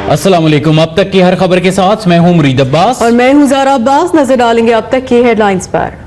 अस्सलाम वालेकुम। अब तक की हर खबर के साथ मैं हूं मुरीद अब्बास और मैं हूं ज़ारा अब्बास। नजर डालेंगे अब तक की हेडलाइंस पर।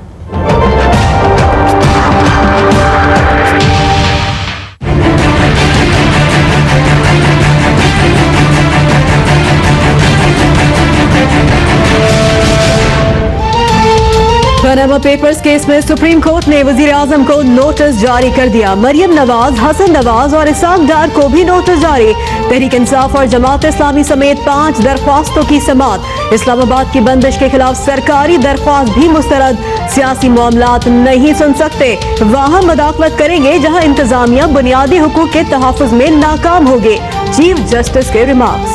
पनामा पेपर्स केस में सुप्रीम कोर्ट ने वजीर आजम को नोटिस जारी कर दिया। मरियम नवाज, हसन नवाज और इसाक डार को भी नोटिस जारी। तहरीक इंसाफ और जमात इस्लामी समेत 5 दरख्वास्तों की समाअत। इस्लामाबाद की बंदिश के खिलाफ सरकारी दरख्वास्त भी मुस्तरद। सियासी मामलात नहीं सुन सकते, वहाँ मुदाखलत करेंगे जहाँ इंतजामिया बुनियादी हुकूक के तहफ़्फ़ुज़ में नाकाम होगी। चीफ जस्टिस के रिमार्क्स।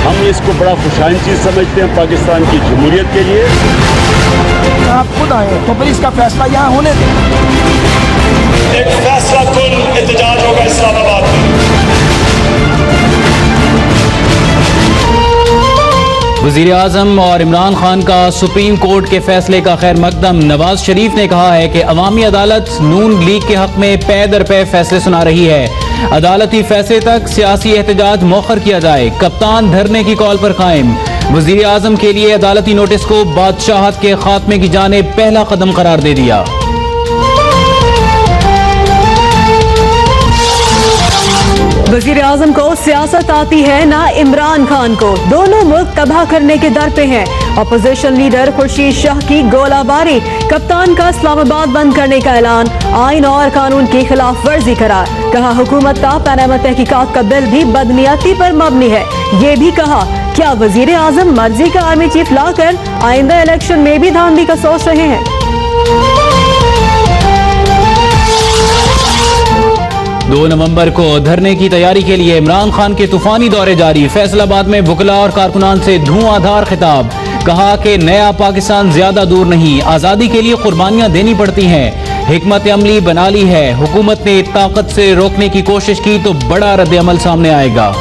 हम इसको बड़ा खुशहाल चीज समझते हैं पाकिस्तान की जमहूरियत के लिए। आप खुद आए तो फिर इसका फैसला यहाँ होने दें। एक फैसला कुल एहतजाज होगा इस्लामाबाद में। वजीर आजम और इमरान खान का सुप्रीम कोर्ट के फैसले का खैर मकदम। नवाज शरीफ ने कहा है कि अवामी अदालत नून लीग के हक में पे दर पे फैसले सुना रही है। अदालती फैसले तक सियासी एहतजाज मौखर किया जाए। कप्तान धरने की कॉल पर कायम। वजीर आजम के लिए अदालती नोटिस को बादशाहत के खात्मे की जानिब पहला कदम करार दे दिया। वजीर आजम को सियासत आती है ना इमरान खान को। दोनों मुल्क तबाह करने के दर पे हैं। अपोजिशन लीडर खुर्शीद शाह की गोलाबारी। कप्तान का इस्लामाबाद बंद करने का ऐलान। आइन और कानून की खिलाफ वर्जी करार। कहा हुकूमत का पनामा तहकीकात का बिल भी बदनीयती पर मबनी है। ये भी कहा क्या वजीर आजम मर्जी का आर्मी चीफ लाकर आइंदा इलेक्शन में भी धांधली का सोच रहे हैं। 2 नवंबर को धरने की तैयारी के लिए इमरान खान के तूफानी दौरे जारी। फैसलाबाद में वुकला और कारकुनान से धुआंधार खिताब। कहा कि नया पाकिस्तान ज्यादा दूर नहीं, आजादी के लिए कुर्बानियां देनी पड़ती हैं। हिकमत अमली बना ली है। हुकूमत ने ताकत से रोकने की कोशिश की तो बड़ा रद्द अमल सामने आएगा।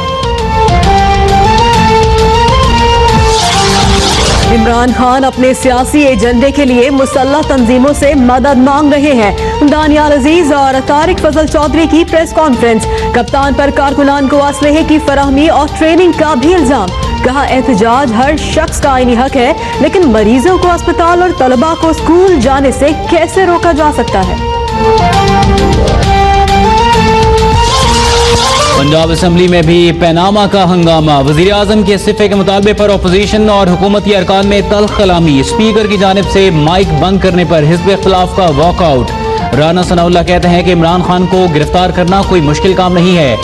इमरान खान अपने सियासी एजेंडे के लिए मुसल्लह तंजीमों से मदद मांग रहे हैं। दानियाल अजीज और तारिक फजल चौधरी की प्रेस कॉन्फ्रेंस। कप्तान पर कारकुनान को असलहे की फराहमी और ट्रेनिंग का भी इल्जाम। कहा एहतजाज हर शख्स का आईनी हक है, लेकिन मरीजों को अस्पताल और तलबा को स्कूल जाने से कैसे रोका जा सकता है। पंजाब असम्बली में भी पनामा का हंगामा। वजीर आजम के इस्तीफे के मुतालबे पर अपोजिशन और हुकूमती अरकान में तल्ख कलामी। स्पीकर की जानिब से माइक बंद करने पर हिज़्ब इख्तिलाफ का वॉकआउट। राना सनाउल्लाह कहते हैं कि इमरान खान को गिरफ्तार करना कोई मुश्किल काम नहीं है।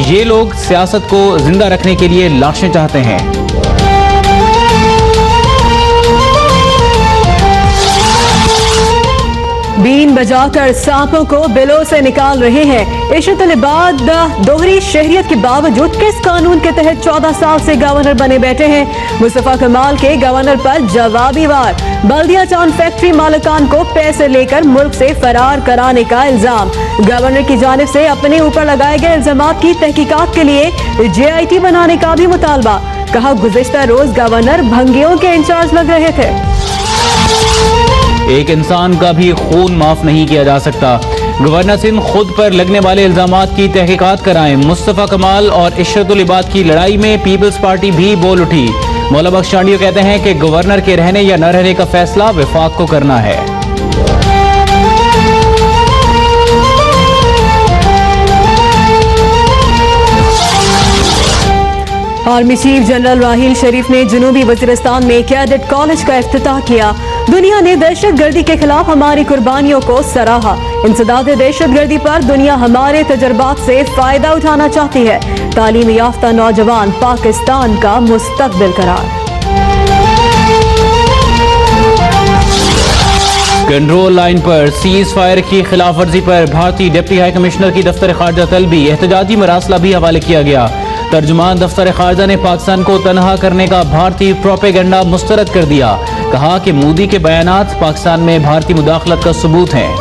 ये लोग सियासत को जिंदा रखने के लिए लाशें चाहते हैं। बीन बजाकर सांपों को बिलों से निकाल रहे हैं। इशरतुल इबाद दोहरी शहरियत के बावजूद किस कानून के तहत 14 साल से गवर्नर बने बैठे हैं। मुस्तफा कमाल के गवर्नर पर जवाबी वार। बल्दिया चांद फैक्ट्री मालिकान को पैसे लेकर मुल्क से फरार कराने का इल्जाम। गवर्नर की जानिब से अपने ऊपर लगाए गए इल्जामात की तहकीकात के लिए JIT बनाने का भी मुतालबा। कहा गुज़िश्ता रोज गवर्नर भंगियों के इंचार्ज लग रहे थे। एक इंसान का भी खून माफ नहीं किया जा सकता। गवर्नर सिंध खुद पर लगने वाले इल्जामात की तहकीकात कराएं। मुस्तफा कमाल और इशरतुल इबाद की लड़ाई में पीपल्स पार्टी भी बोल उठी। मौला बख्श चांडियो कहते हैं कि गवर्नर के रहने या न रहने का फैसला वफाक को करना है। आर्मी चीफ जनरल राहील शरीफ ने जनूबी वजीरिस्तान में कैडेट कॉलेज का इफ्तिताह किया। दुनिया ने दहशतगर्दी के खिलाफ हमारी कुर्बानियों को सराहा। इंसदाद दहशतगर्दी पर दुनिया हमारे तजर्बात से फायदा उठाना चाहती है। तालीम याफ्ता नौजवान पाकिस्तान का मुस्तकबिल करार। कंट्रोल लाइन पर सीज फायर की खिलाफ वर्जी पर भारतीय डिप्टी हाई कमिश्नर की दफ्तर खारजा तलबी। एहतजाजी मरासला भी हवाले किया गया। तर्जुमान दफ्तर खारजा ने पाकिस्तान को तनहा करने का भारतीय प्रोपेगेंडा मुस्तरद कर दिया। कहा कि मोदी के बयानात पाकिस्तान में भारतीय मुदाखलत का सबूत हैं।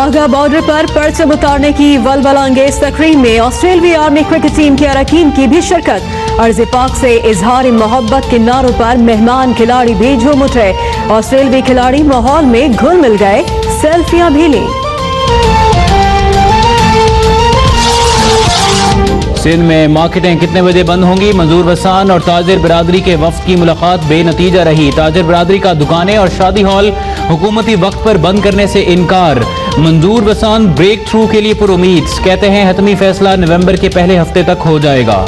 वाघा बॉर्डर पर परचम उतारने की वलवलांगेज तकरीब में ऑस्ट्रेलियाई आर्मी क्रिकेट टीम के अरकान की भी शिरकत। अर्ज़ पाक से इजहार मोहब्बत के नारों पर मेहमान खिलाड़ी भी झूम उठे। ऑस्ट्रेलियाई खिलाड़ी माहौल में घुल मिल गए, सेल्फियां भी ली। सिंध में मार्केटें कितने बजे बंद होंगी? मंजूर वसान और ताजिर बिरादरी के वफ्द की मुलाकात बेनतीजा रही। ताजिर बिरादरी का दुकानें और शादी हॉल हुकूमती वक्त पर बंद करने से इनकार। मंजूर वसान ब्रेक थ्रू के लिए पुरुमीद, कहते हैं हतमी फैसला नवंबर के पहले हफ्ते तक हो जाएगा।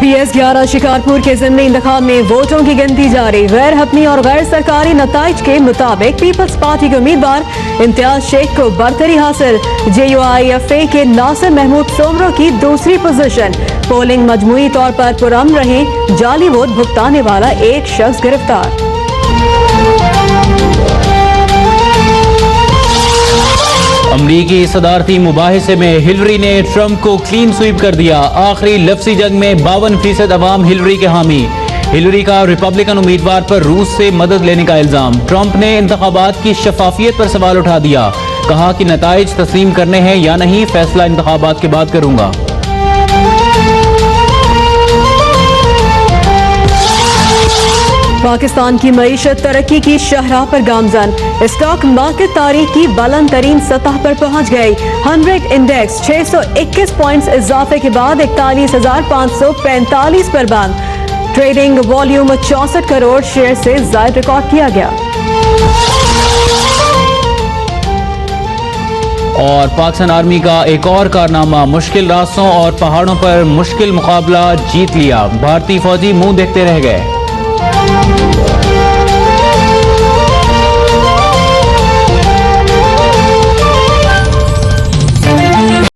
PS11 शिकारपुर के ज़िमनी इंतखाब में वोटों की गिनती जारी। गैर हतमी और गैर सरकारी नताइज के मुताबिक पीपल्स पार्टी के उम्मीदवार इम्तियाज शेख को बरतरी हासिल। JUIFA के नासिर महमूद सोमरो की दूसरी पोजीशन। पोलिंग मजमूई तौर पर पुरअमन रही। जाली वोट भुगताने वाला एक शख्स गिरफ्तार। अमरीकी सदारती मुबाहिसे में हिलरी ने ट्रंप को क्लीन स्वीप कर दिया। आखिरी लफ्जी जंग में 52% अवाम हिलरी के हामी। हिलरी का रिपब्लिकन उम्मीदवार पर रूस से मदद लेने का इल्जाम। ट्रंप ने इंतखाबात की शफाफियत पर सवाल उठा दिया। कहा कि नताइज तस्लीम करने हैं या नहीं, फैसला इंतखाबात के बाद करूंगा। पाकिस्तान की मईशत तरक्की की शाहराह पर गामजन। स्टॉक मार्केट तारीख की बुलंद तरीन सतह पर पहुंच गई। 100 इंडेक्स 621 पॉइंट्स इजाफे के बाद 41,545 पर बंद। ट्रेडिंग वॉल्यूम 64 करोड़ शेयर से ज्यादा रिकॉर्ड किया गया। और पाकिस्तान आर्मी का एक और कारनामा, मुश्किल रास्तों और पहाड़ों पर मुश्किल मुकाबला जीत लिया। भारतीय फौजी मुंह देखते रह गए।